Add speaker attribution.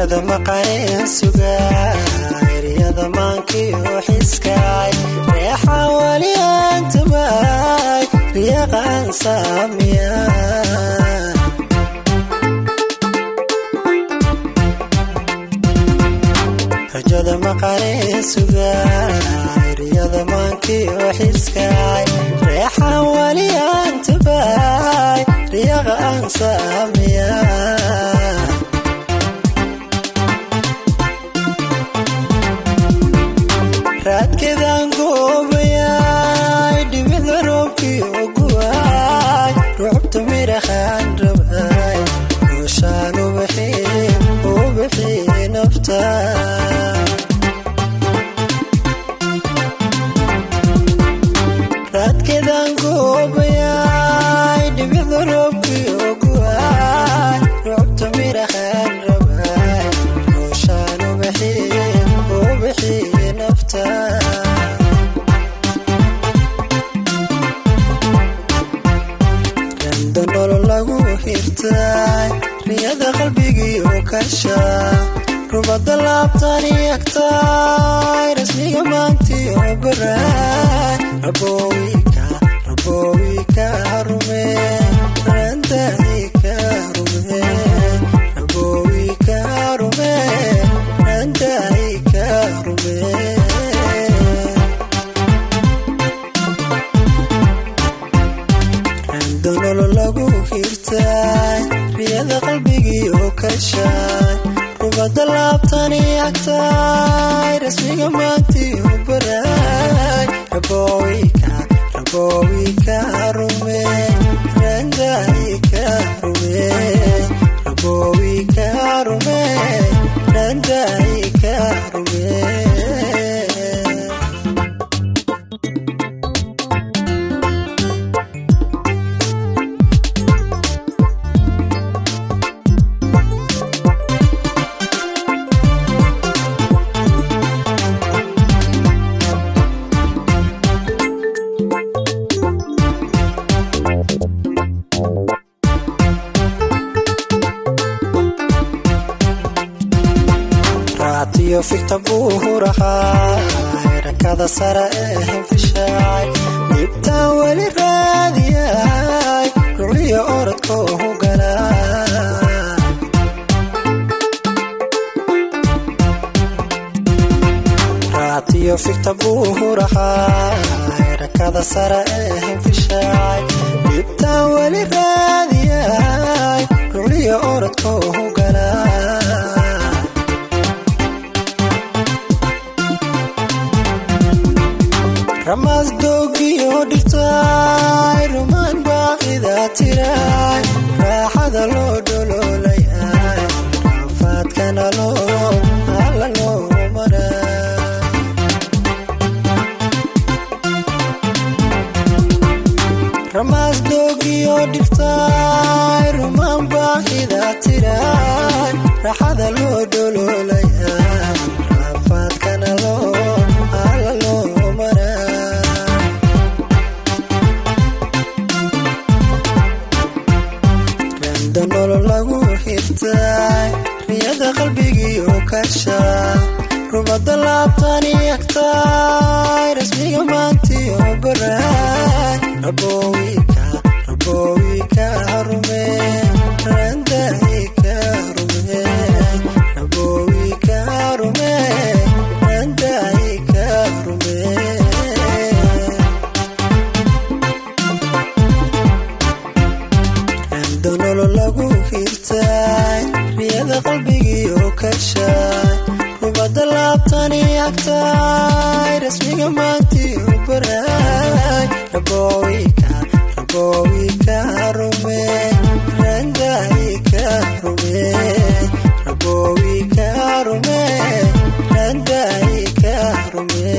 Speaker 1: rajada maqaneen sugaay riyada maankii xiskaay reexa wali antabay riyaqan saamiya rajada maqaneen sugaay riyada maankii xiskaay reexa wali antabay riyaqan saamiya raadkeedaan goobayay dhibida roobkii oguwaay rucubta midhahaan rabay rooshaan u bixii nafta raadkeedaan goobayay dhibida roobkii oguwaay rucubta midhahaan rabay rooshaan u bixii nafta randa nolol lagu hirtay riyada qalbigii oo kashaa rubada laabtani agtay rasmiga maantii oo baraay rabowika rume randahika rume rabowika rume randahika rume randa nolol lagu hirtay riyada qalbigii oo kashaay rubada laabtani agtay rasmiga maantii oo baraay rabowika rume randahika rume rabowika rume randahika rume raatiyo fikta buurahay rakada sara fishaay dhibtaan weli raadiyay ruliyo orodka uhu galaa raatiyo fikta buurahay rakada sara fishaay dhibtaan weli raadiyay ruliyo orodka uhu galaa ramaas doogiyo dhirtay rumaan baaqida tiray raaxada loo dholoolayay raafaadkana alla loo maray ramaas doogiyo dhirtay rumaan baaqida tiray raaxada loo dholoolayay raafaadkana alla loo maray randa nolol lagu hirtay riyada qalbigii oo kashaa rubada laabtani agtay rasmiga maantii oo baraay rabowika rume randahika rume rabowika rume randahika rume randa nolol lagu hirtay riyada qalbigii oo kashaay rubada laabtani agtay rasmiga maantii oo baraay rabowika rume randahika rume rabowika rume randahika rume